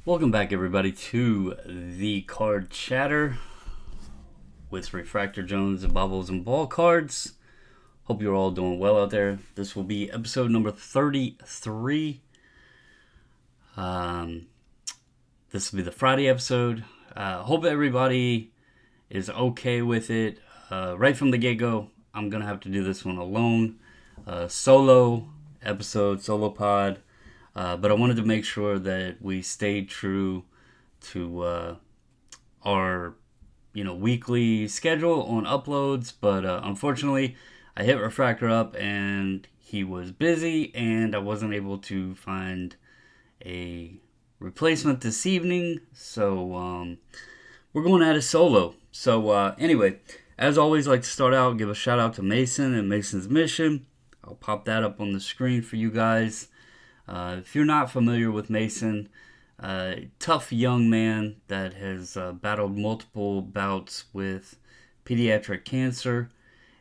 Welcome back, everybody, to the Card Chatter with Refractor Jones and Bobbles and Ball Cards. Hope you're all doing well out there. This will be episode number 33. This will be the Friday episode. Hope everybody is okay with it. Right from the get-go, I'm going to have to do this one alone. Solo episode, solo pod. But I wanted to make sure that we stayed true to our, weekly schedule on uploads. But unfortunately, I hit Refractor up and he was busy, and I wasn't able to find a replacement this evening. So we're going at it solo. So anyway, as always, I like to start out, give a shout out to Mason and Mason's Mission. I'll pop that up on the screen for you guys. If you're not familiar with Mason, tough young man that has battled multiple bouts with pediatric cancer,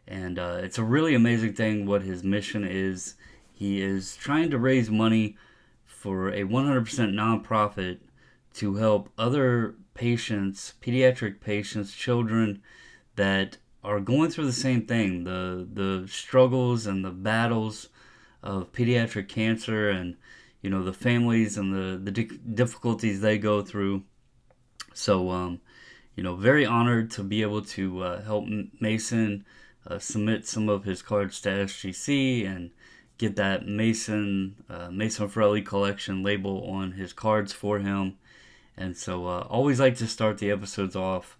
and it's a really amazing thing what his mission is. He is trying to raise money for a 100% nonprofit to help other patients, pediatric patients, children that are going through the same thing, the struggles and the battles of pediatric cancer, and the families and the difficulties they go through. So very honored to be able to help Mason submit some of his cards to SGC and get that Mason Forelli collection label on his cards for him. And so always like to start the episodes off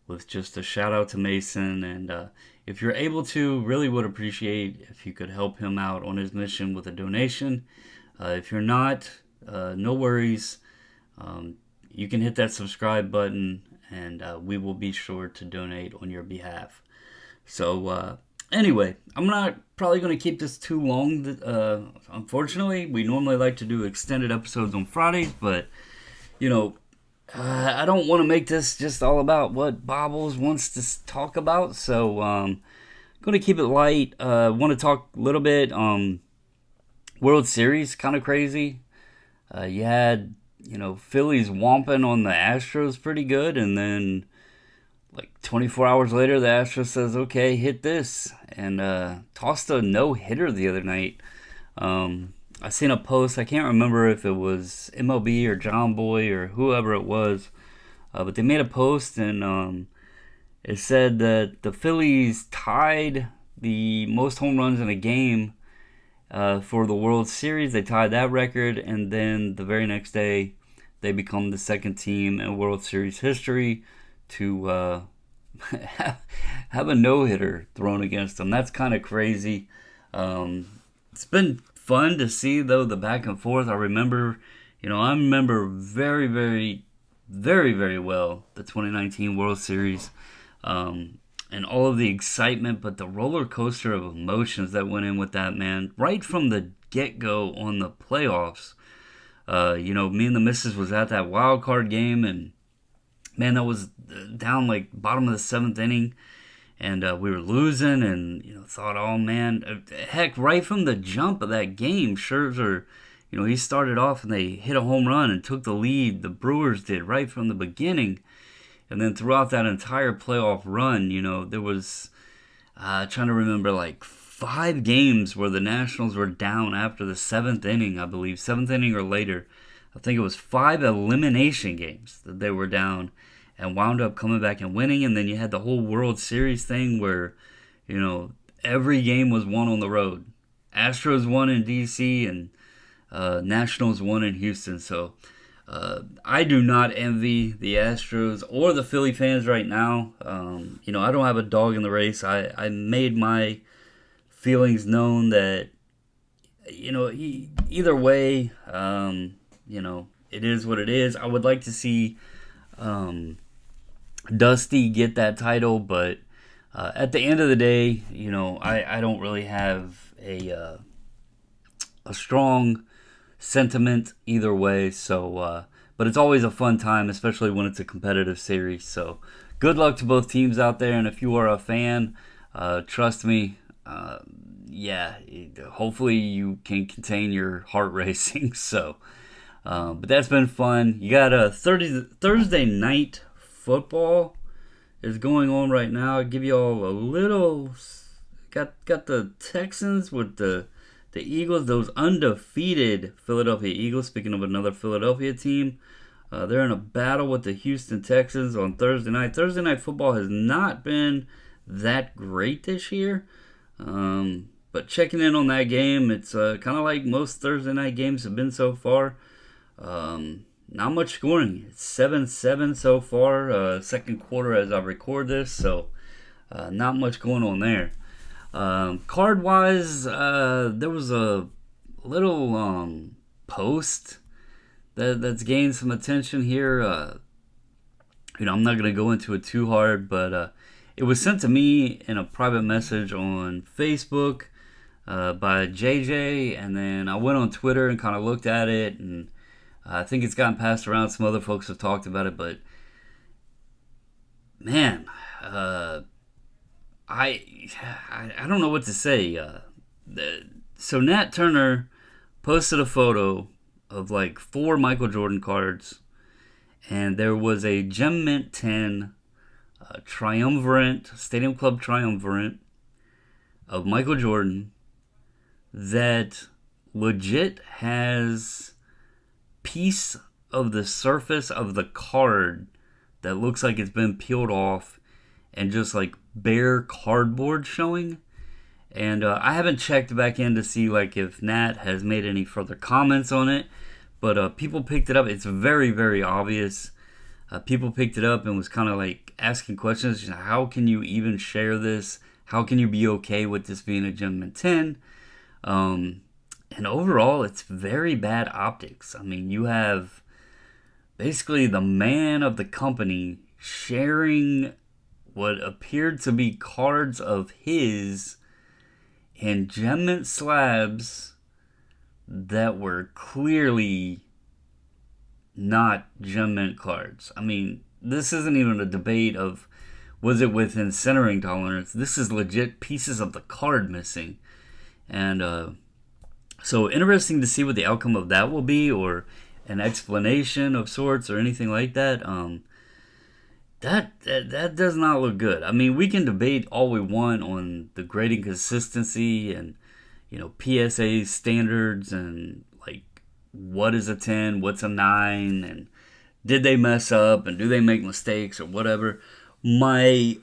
with just a shout out to Mason, and if you're able to, really would appreciate if you could help him out on his mission with a donation. If you're not, no worries. You can hit that subscribe button, and we will be sure to donate on your behalf. So anyway, I'm not probably going to keep this too long. Unfortunately, we normally like to do extended episodes on Fridays, but I don't want to make this just all about what Bobbles wants to talk about, so I'm going to keep it light. I want to talk a little bit World Series, kind of crazy. You had, Phillies whomping on the Astros pretty good, and then like 24 hours later, the Astros says, okay, hit this, and tossed a no-hitter the other night. I seen a post, I can't remember if it was MLB or John Boy or whoever it was, but they made a post, and it said that the Phillies tied the most home runs in a game for the World Series. They tied that record, and then the very next day, they become the second team in World Series history to have a no-hitter thrown against them. That's kind of crazy. It's been fun to see, though, the back and forth. I remember very, very, very, very well the 2019 World Series, and all of the excitement, but the roller coaster of emotions that went in with that, man, right from the get-go on the playoffs. Me and the missus was at that wild card game, and man, that was down like bottom of the seventh inning. And we were losing, and thought, oh man, heck, right from the jump of that game, Scherzer, he started off and they hit a home run and took the lead. The Brewers did right from the beginning, and then throughout that entire playoff run, there was trying to remember like 5 games where the Nationals were down after the seventh inning, I believe, seventh inning or later. I think it was 5 elimination games that they were down, and wound up coming back and winning. And then you had the whole World Series thing where, every game was won on the road. Astros won in D.C. and Nationals won in Houston. So I do not envy the Astros or the Philly fans right now. I don't have a dog in the race. I made my feelings known that, either way, it is what it is. I would like to see Dusty get that title, but at the end of the day, I don't really have a strong sentiment either way. So, but it's always a fun time, especially when it's a competitive series. So, good luck to both teams out there, and if you are a fan, trust me, hopefully you can contain your heart racing. So, But that's been fun. You got a Thursday night football is going on right now. I'll give you all a little. Got the Texans with the Eagles, those undefeated Philadelphia Eagles. Speaking of another Philadelphia team, they're in a battle with the Houston Texans on Thursday night. Thursday night football has not been that great this year. But checking in on that game, it's kind of like most Thursday night games have been so far. Not much scoring. It's 7-7 so far. Second quarter as I record this, so not much going on there. Card wise, there was a little post that's gained some attention here. I'm not gonna go into it too hard, but it was sent to me in a private message on Facebook by JJ, and then I went on Twitter and kind of looked at it, and I think it's gotten passed around. Some other folks have talked about it, but man, I don't know what to say. So Nat Turner posted a photo of like 4 Michael Jordan cards, and there was a Gem Mint 10 triumvirate, Stadium Club triumvirate of Michael Jordan that legit has piece of the surface of the card that looks like it's been peeled off and just like bare cardboard showing. And I haven't checked back in to see like if Nat has made any further comments on it, but people picked it up. It's very, very obvious. People picked it up and was kind of like asking questions. How can you even share this? How can you be okay with this being a Gem Mint 10? And overall, it's very bad optics. I mean, you have basically the man of the company sharing what appeared to be cards of his in Gem Mint slabs that were clearly not Gem Mint cards. I mean, this isn't even a debate of was it within centering tolerance. This is legit pieces of the card missing. And so interesting to see what the outcome of that will be, or an explanation of sorts, or anything like that. That does not look good. I mean, we can debate all we want on the grading consistency and PSA standards and like what is a 10, what's a 9, and did they mess up and do they make mistakes or whatever. My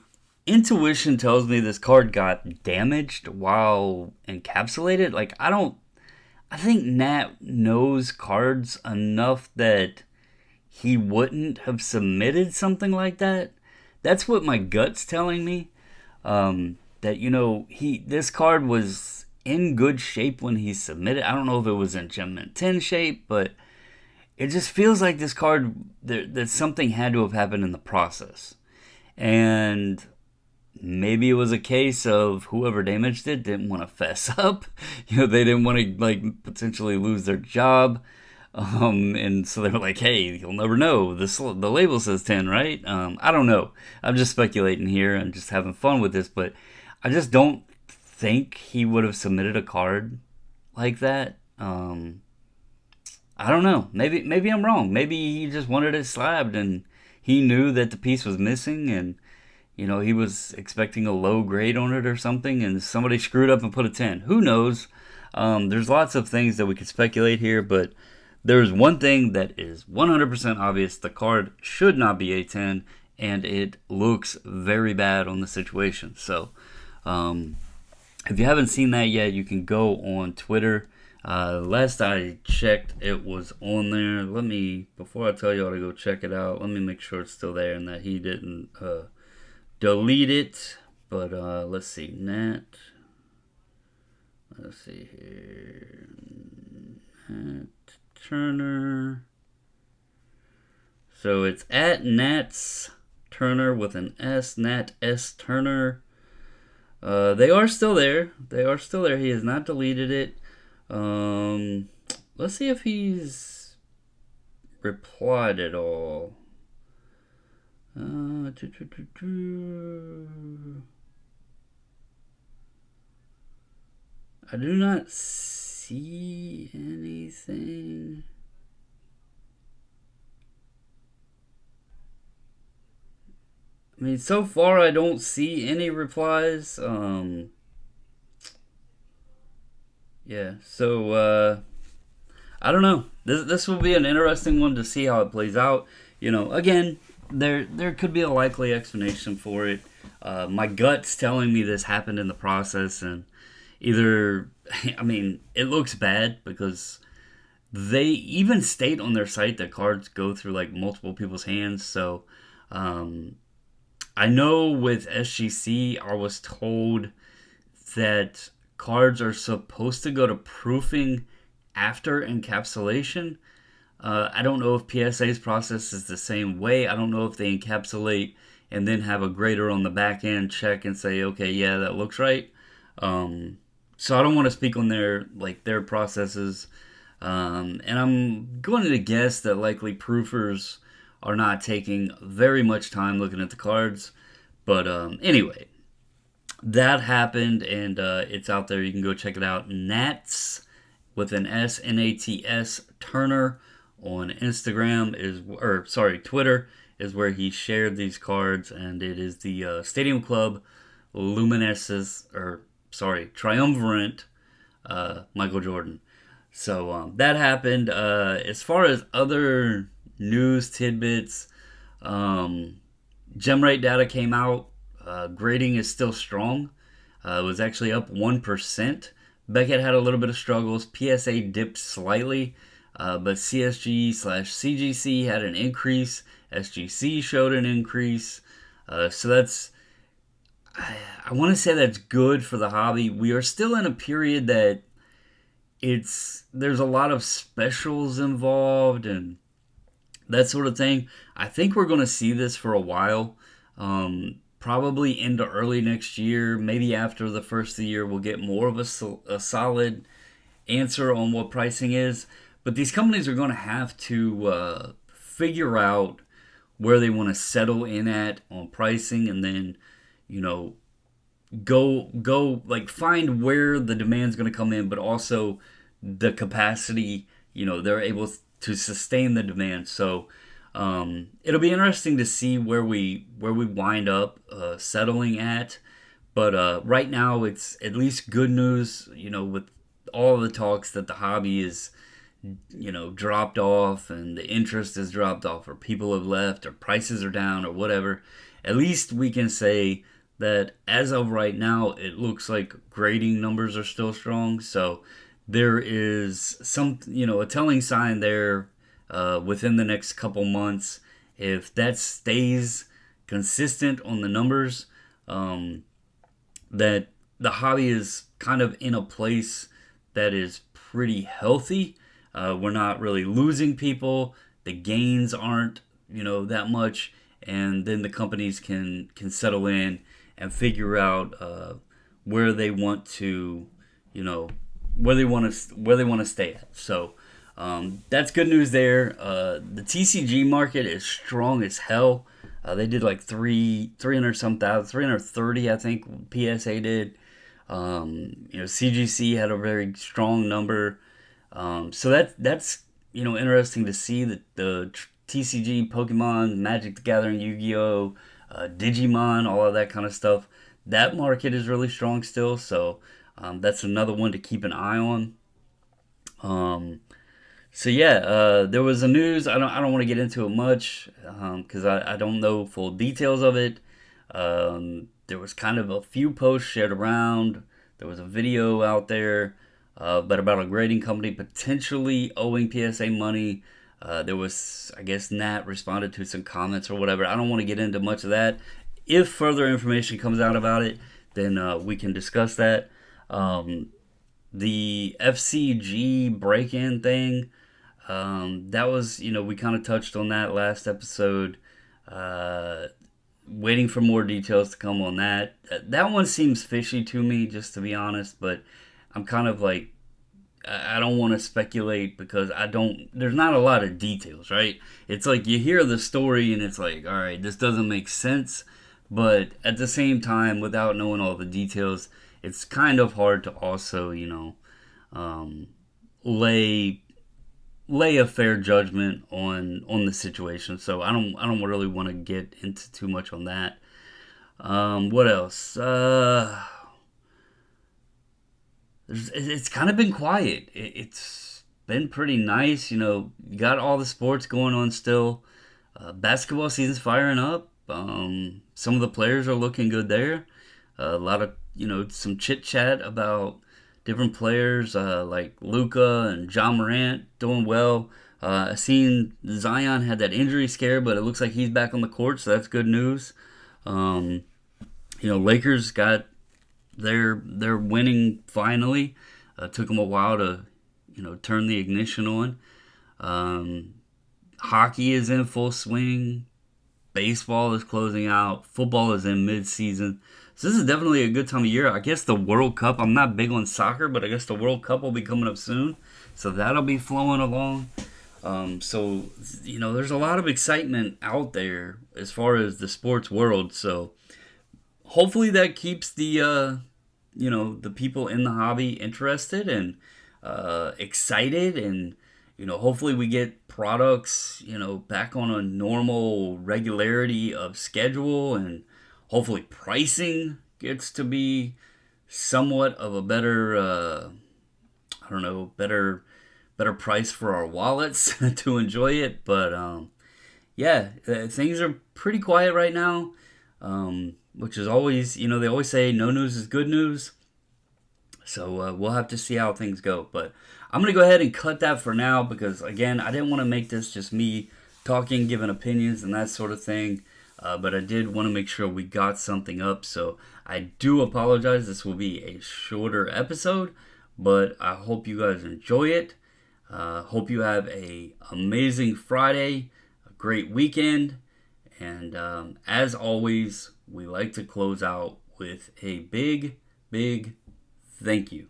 intuition tells me this card got damaged while encapsulated. Like I think Nat knows cards enough that he wouldn't have submitted something like that. That's what my gut's telling me. That this card was in good shape when he submitted. I don't know if it was in Gem Mint 10 shape, but it just feels like this card that something had to have happened in the process. And maybe it was a case of whoever damaged it didn't want to fess up. They didn't want to like potentially lose their job. And so they were like, hey, you'll never know. The label says 10, right? I don't know. I'm just speculating here and just having fun with this, but I just don't think he would have submitted a card like that. I don't know. Maybe I'm wrong. Maybe he just wanted it slabbed and he knew that the piece was missing, and he was expecting a low grade on it or something, and somebody screwed up and put a 10. Who knows? There's lots of things that we could speculate here, but there's one thing that is 100% obvious. The card should not be a 10, and it looks very bad on the situation. So, if you haven't seen that yet, you can go on Twitter. Last I checked, it was on there. Before I tell y'all to go check it out, let me make sure it's still there and that he didn't delete it. But let's see, Nat. Let's see here. Nat Turner. So it's at Nats Turner with an S, Nat S Turner. They are still there. He has not deleted it. Let's see if he's replied at all. I do not see anything. I mean, so far I don't see any replies. Yeah, so I don't know. This will be an interesting one to see how it plays out. Again, there could be a likely explanation for it. My gut's telling me this happened in the process, and either, I mean, it looks bad because they even state on their site that cards go through like multiple people's hands. So um, I know with SGC, I was told that cards are supposed to go to proofing after encapsulation. I don't know if PSA's process is the same way. I don't know if they encapsulate and then have a grader on the back end check and say, okay, yeah, that looks right. So I don't want to speak on their processes. And I'm going to guess that likely proofers are not taking very much time looking at the cards. But anyway, that happened, and it's out there. You can go check it out. Nats with an S, Nats Turner on Instagram Twitter is where he shared these cards, and it is the Stadium Club Triumvirate Michael Jordan. So that happened. As far as other news tidbits, gem rate data came out. Grading is still strong. It was actually up 1%. Beckett had a little bit of struggles. PSA dipped slightly, but CSG/CGC had an increase. SGC showed an increase. So that's, I want to say that's good for the hobby. We are still in a period that there's a lot of specials involved and that sort of thing. I think we're going to see this for a while. Probably into early next year, maybe after the first of the year, we'll get more of a solid answer on what pricing is. But these companies are going to have to figure out where they want to settle in at on pricing, and then, go like find where the demand's going to come in, but also the capacity, they're able to sustain the demand. So it'll be interesting to see where we wind up settling at. But right now, it's at least good news, with all the talks that the hobby is, dropped off and the interest has dropped off, or people have left, or prices are down, or whatever. At least we can say that as of right now, it looks like grading numbers are still strong. So there is a telling sign there within the next couple months. If that stays consistent on the numbers, that the hobby is kind of in a place that is pretty healthy. We're not really losing people. The gains aren't, that much. And then the companies can settle in and figure out where they want to, where they want to stay at. So that's good news there. The TCG market is strong as hell. They did like 300 some thousand, 330, I think PSA did. CGC had a very strong number. So that's interesting to see that the TCG, Pokemon, Magic the Gathering, Yu-Gi-Oh, Digimon, all of that kind of stuff. That market is really strong still. So that's another one to keep an eye on. So yeah, there was a news. I don't want to get into it much because I don't know full details of it. There was kind of a few posts shared around. There was a video out there, but about a grading company potentially owing PSA money. There was, I guess, Nat responded to some comments or whatever. I don't want to get into much of that. If further information comes out about it, then we can discuss that. The FCG break-in thing, that was, we kind of touched on that last episode. Waiting for more details to come on that. That one seems fishy to me, just to be honest, but I'm kind of like, I don't want to speculate because there's not a lot of details, right? It's like you hear the story and it's like, all right, this doesn't make sense, but at the same time, without knowing all the details, it's kind of hard to also, lay a fair judgment on the situation. So I don't really want to get into too much on that. What else? It's kind of been quiet. It's been pretty nice. You got all the sports going on still. Basketball season's firing up. Some of the players are looking good there. A lot of, some chit chat about different players like Luca and John Morant doing well. I seen Zion had that injury scare, but it looks like he's back on the court, so that's good news. Um, Lakers got their winning finally. Took them a while to turn the ignition on. Um, Hockey is in full swing. Baseball is closing out. Football is in mid-season. So this is definitely a good time of year. I guess the World Cup, I'm not big on soccer, but I guess the World Cup will be coming up soon. So that'll be flowing along. There's a lot of excitement out there as far as the sports world. So hopefully that keeps the people in the hobby interested and excited, and hopefully we get products back on a normal regularity of schedule, and hopefully pricing gets to be somewhat of a better I don't know, better price for our wallets to enjoy it. But yeah, things are pretty quiet right now, which is always, they always say no news is good news. So we'll have to see how things go. But I'm going to go ahead and cut that for now because, again, I didn't want to make this just me talking, giving opinions and that sort of thing. But I did want to make sure we got something up. So I do apologize. This will be a shorter episode, but I hope you guys enjoy it. Hope you have a amazing Friday, a great weekend. And as always, we like to close out with a big thank you.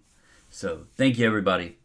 So thank you, everybody.